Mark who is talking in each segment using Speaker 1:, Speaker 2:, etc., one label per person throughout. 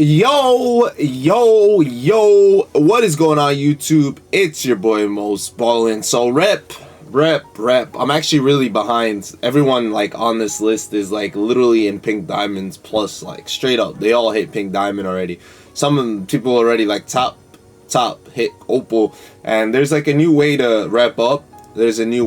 Speaker 1: Yo, what is going on YouTube? It's your boy Mosballin. So rep. I'm actually really behind. Everyone like on this list is like literally in pink diamonds plus like straight up. They all hit pink diamond already. Some of them people already like top hit opal, and there's like a new way to rep up. There's a new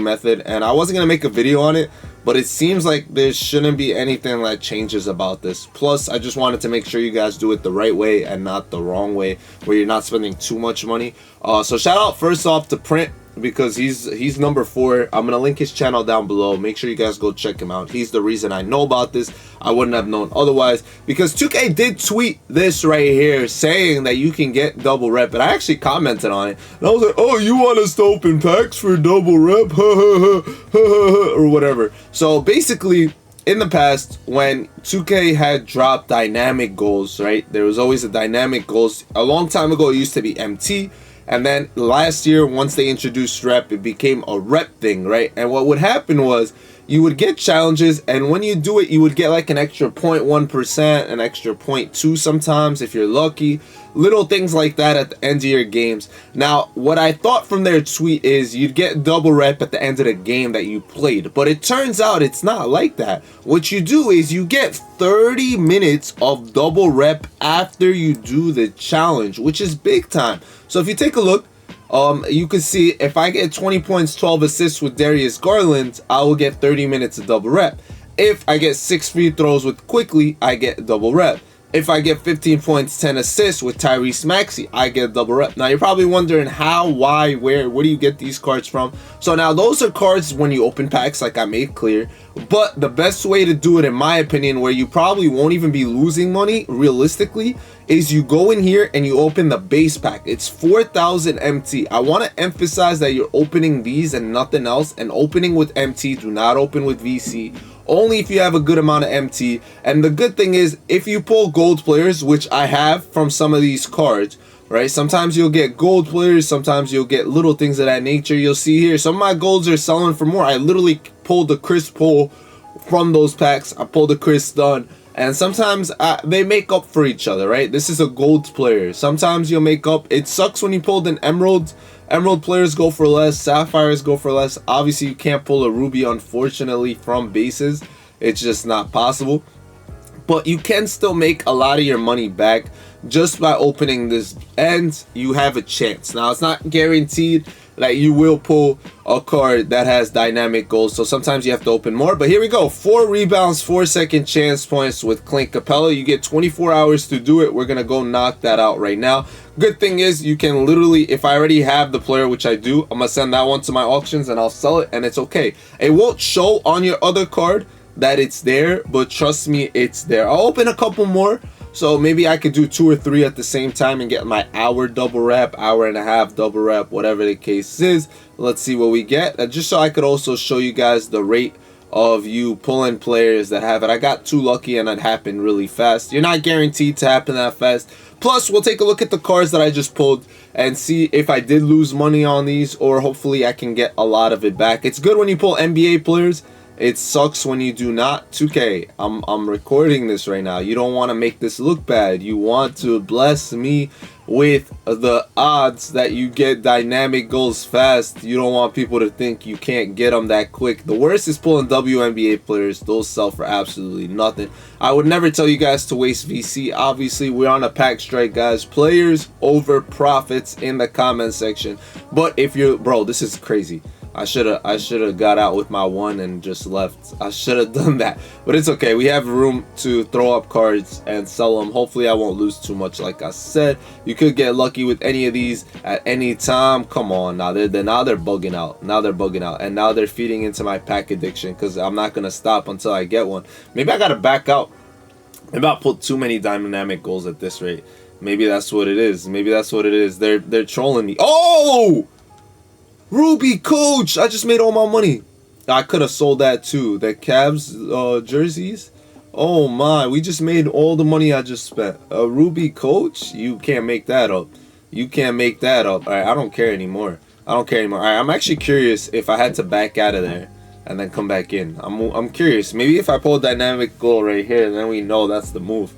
Speaker 1: method, and I wasn't gonna make a video on it, but it seems like there shouldn't be anything that changes about this. Plus, I just wanted to make sure you guys do it the right way and not the wrong way, where you're not spending too much money. So shout out first off to Print, because he's number 4. I'm gonna link his channel down below. Make sure you guys go check him out. He's the reason I know about this. I wouldn't have known otherwise, because 2K did tweet this right here saying that you can get double rep, and I actually commented on it, and I was like, oh, you want us to open packs for double rep or whatever. So basically, in the past, when 2K had dropped dynamic goals, right, there was always a dynamic goals. A long time ago it used to be MT, and then last year, once they introduced rep, it became a rep thing, right? And what would happen was you would get challenges, and when you do it, you would get like an extra 0.1%, an extra 0.2 sometimes if you're lucky. Little things like that at the end of your games. Now, what I thought from their tweet is you'd get double rep at the end of the game that you played, but it turns out it's not like that. What you do is you get 30 minutes of double rep after you do the challenge, which is big time. So if you take a look, you can see if I get 20 points, 12 assists with Darius Garland, I will get 30 minutes of double rep. If I get 6 free throws with Quickly, I get double rep. If I get 15 points, 10 assists with Tyrese Maxey, I get double rep. Now you're probably wondering how, why, where do you get these cards from? So now those are cards when you open packs, like I made clear. But the best way to do it, in my opinion, where you probably won't even be losing money realistically, is you go in here and you open the base pack. It's 4,000 MT. I want to emphasize that you're opening these and nothing else, and opening with MT. Do not open with VC. Only if you have a good amount of MT. And the good thing is, if you pull gold players, which I have from some of these cards, right? Sometimes you'll get gold players, sometimes you'll get little things of that nature. You'll see here, some of my golds are selling for more. I literally pulled the Chris pull from those packs. I pulled the Chris Dunn. And sometimes they make up for each other, right? This is a gold player. Sometimes you'll make up. It sucks when you pulled an emerald. Emerald players go for less. Sapphires go for less. Obviously, you can't pull a ruby, unfortunately, from bases. It's just not possible. But you can still make a lot of your money back just by opening this, and you have a chance. Now, it's not guaranteed that you will pull a card that has dynamic goals, so sometimes you have to open more. But here we go, 4 rebounds, 4 second chance points with Clint Capella. You get 24 hours to do it. We're gonna go knock that out right now. Good thing is you can literally, if I already have the player, which I do, I'm gonna send that one to my auctions and I'll sell it, and it's okay. It won't show on your other card that it's there, but trust me, it's there. I'll open a couple more, so maybe I could do 2 or 3 at the same time and get my hour double rep, hour and a half double rep, whatever the case is. Let's see what we get. Just so I could also show you guys the rate of you pulling players that have it. I got too lucky and it happened really fast. You're not guaranteed to happen that fast. Plus, we'll take a look at the cards that I just pulled and see if I did lose money on these, or hopefully I can get a lot of it back. It's good when you pull NBA players. It sucks when you do not. 2K, I'm recording this right now. You don't want to make this look bad. You want to bless me with the odds that you get dynamic goals fast. You don't want people to think you can't get them that quick. The worst is pulling WNBA players. Those sell for absolutely nothing. I would never tell you guys to waste VC. Obviously, we're on a pack strike, guys. Players over profits in the comment section. But if you're, bro, this is crazy. I should have got out with my one and just left. I should have done that, but it's okay. We have room to throw up cards and sell them. Hopefully I won't lose too much. Like I said, you could get lucky with any of these at any time. Come on, now they're bugging out. Now they're bugging out, and now they're feeding into my pack addiction, because I'm not gonna stop until I get one. Maybe I gotta back out. Maybe I'll put too many dynamic goals at this rate. Maybe that's what it is. Maybe that's what it is. They're trolling me. Oh! Ruby Coach! I just made all my money. I could have sold that too. The Cavs jerseys. Oh my, we just made all the money I just spent. A Ruby Coach? You can't make that up. You can't make that up. Alright, I don't care anymore. Alright, I'm actually curious if I had to back out of there and then come back in. I'm curious. Maybe if I pull a dynamic goal right here, then we know that's the move.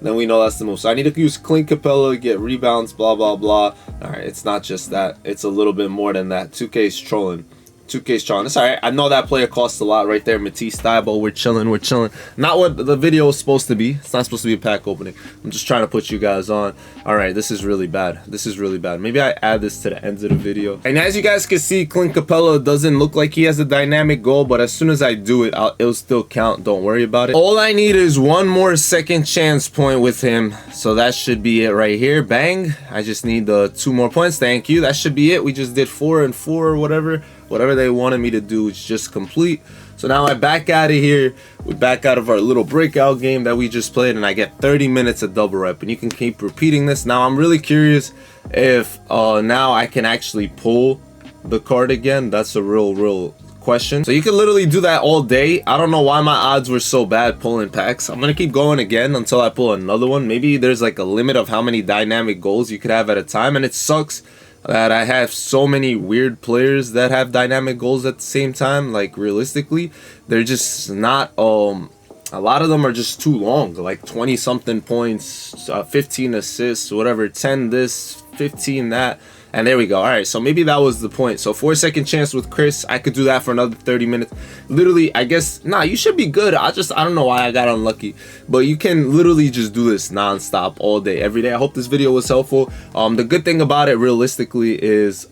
Speaker 1: then we know that's the move. So I need to use Clint Capella, get rebounds, blah, blah, blah. All right, it's not just that. It's a little bit more than that. 2K's trolling. 2K's trolling. It's all right. I know that player costs a lot right there. Matisse Thybulle, we're chilling, we're chilling. Not what the video is supposed to be. It's not supposed to be a pack opening. I'm just trying to put you guys on. All right, this is really bad. This is really bad. Maybe I add this to the end of the video. And as you guys can see, Clint Capella doesn't look like he has a dynamic goal, but as soon as I do it, it'll still count. Don't worry about it. All I need is one more second chance point with him. So that should be it right here. Bang. I just need the 2 more points. Thank you. That should be it. We just did 4 and 4 or whatever. Whatever they wanted me to do is just complete. So now I back out of here. We back out of our little breakout game that we just played, and I get 30 minutes of double rep. And you can keep repeating this. Now I'm really curious if now I can actually pull the card again. That's a real question. So you can literally do that all day. I don't know why my odds were so bad pulling packs. I'm gonna keep going again until I pull another one. Maybe there's like a limit of how many dynamic goals you could have at a time, and it sucks that I have so many weird players that have dynamic goals at the same time. Like realistically, they're just not a lot of them are just too long, like 20 something points, 15 assists, whatever, 10 this, 15 that. And there we go. All right, so maybe that was the point. So 4-second chance with Chris, I could do that for another 30 minutes. Literally, I guess, nah, you should be good. I don't know why I got unlucky. But you can literally just do this non-stop all day, every day. I hope this video was helpful. The good thing about it, realistically, is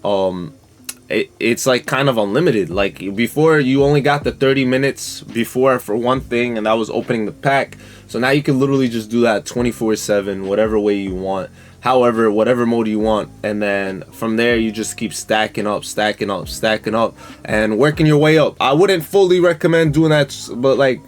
Speaker 1: it's like kind of unlimited. Like before, you only got the 30 minutes before for one thing, and that was opening the pack. So now you can literally just do that 24/7, whatever way you want. However, whatever mode you want, and then from there you just keep stacking up, and working your way up. I wouldn't fully recommend doing that, but like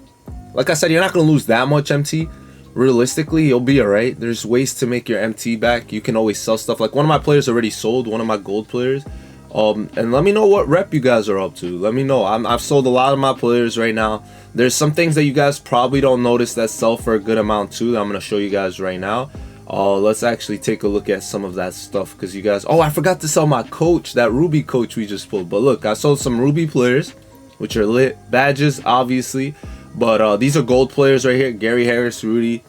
Speaker 1: I said, you're not gonna lose that much MT. Realistically, you'll be alright. There's ways to make your MT back. You can always sell stuff. Like one of my players already sold, one of my gold players. And let me know what rep you guys are up to. Let me know. I've sold a lot of my players right now. There's some things that you guys probably don't notice that sell for a good amount too, that I'm gonna show you guys right now. Let's actually take a look at some of that stuff, because you guys, I forgot to sell my coach, that Ruby coach we just pulled. But look, I sold some Ruby players, which are lit badges, obviously, but these are gold players right here. Gary Harris, Rudy,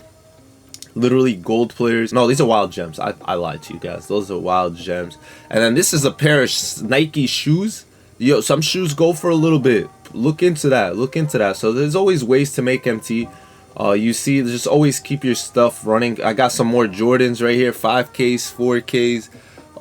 Speaker 1: literally gold players. No, these are wild gems. I lied to you guys. Those are wild gems. And then this is a pair of Nike shoes. Yo, some shoes go for a little bit. Look into that. So there's always ways to make MT. You see, just always keep your stuff running. I got some more Jordans right here, 5Ks, 4Ks.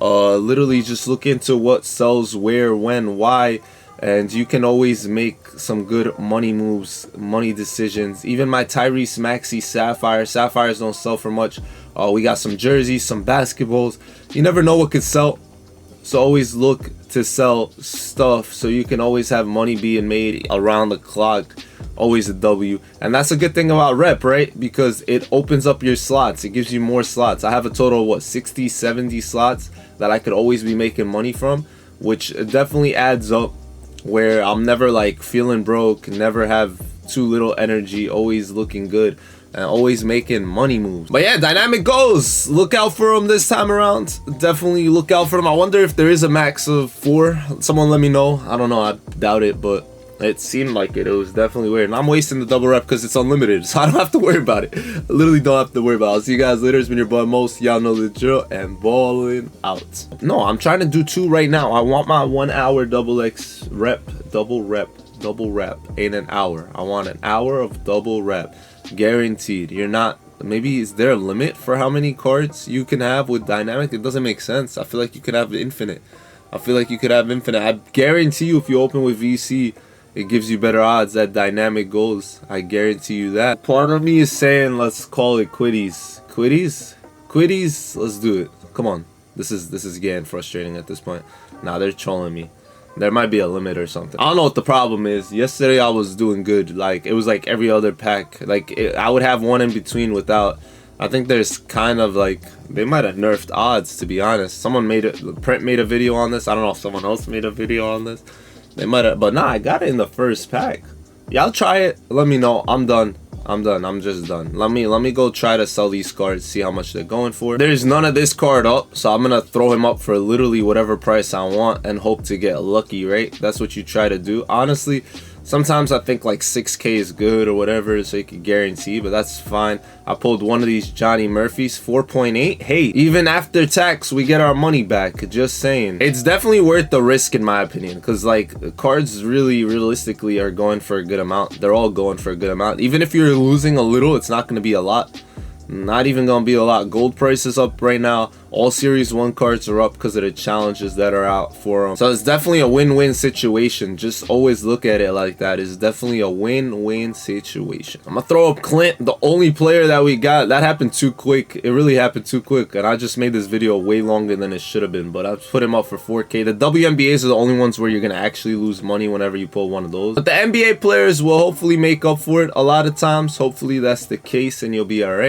Speaker 1: Literally just look into what sells where, when, why, and you can always make some good money moves, money decisions. Even my Tyrese Maxey Sapphires don't sell for much. We got some jerseys, some basketballs. You never know what could sell, so always look to sell stuff so you can always have money being made around the clock. Always a W. And that's a good thing about rep, right? Because it opens up your slots. It gives you more slots. I have a total of what, 60, 70 slots that I could always be making money from, which definitely adds up, where I'm never like feeling broke, never have too little energy, always looking good, and always making money moves. But yeah, dynamic goals, look out for them this time around. Definitely look out for them. I wonder if there is a max of 4. Someone let me know. I don't know, I doubt it, but it seemed like it. It was definitely weird. And I'm wasting the double rep because it's unlimited, so I don't have to worry about it. I literally don't have to worry about it. I'll see you guys later. It's been your boy Most. Y'all know the drill, and Ballin out. No, I'm trying to do 2 right now. I want my 1 hour double rep in an hour. I want an hour of double rep, guaranteed. You're not, maybe is there a limit for how many cards you can have with dynamic? It doesn't make sense. I feel like you could have infinite. I guarantee you, if you open with VC, it gives you better odds at dynamic goals. I guarantee you that. Part of me is saying let's call it quitties. Quitties, let's do it. Come on. This is getting frustrating at this point. Nah, they're trolling me. There might be a limit or something. I don't know what the problem is. Yesterday I was doing good. Like it was like every other pack. Like I would have one in between without. I think there's kind of like, they might have nerfed odds, to be honest. Someone Print made a video on this. I don't know if someone else made a video on this. They might have, but nah, I got it in the first pack. Y'all try it. Let me know. I'm done. I'm just done. Let me go try to sell these cards, see how much they're going for. There's none of this card up, so I'm gonna throw him up for literally whatever price I want and hope to get lucky, right? That's what you try to do. Honestly, Sometimes I think like 6K is good or whatever, so you can guarantee, but that's fine. I pulled one of these Johnny Murphys, 4.8. Hey, even after tax, we get our money back. Just saying. It's definitely worth the risk in my opinion, because like cards really realistically are going for a good amount. They're all going for a good amount. Even if you're losing a little, it's not going to be a lot. Not even gonna be a lot. Gold price is up right now. All series 1 cards are up because of the challenges that are out for them. So it's definitely a win-win situation. Just always look at it like that. It's definitely a win-win situation. I'm gonna throw up Clint, the only player that we got. That happened too quick. It really happened too quick, and I just made this video way longer than it should have been, but I put him up for 4K. The WNBAs are the only ones where you're gonna actually lose money whenever you pull one of those, but the NBA players will hopefully make up for it a lot of times. Hopefully that's the case and you'll be all right.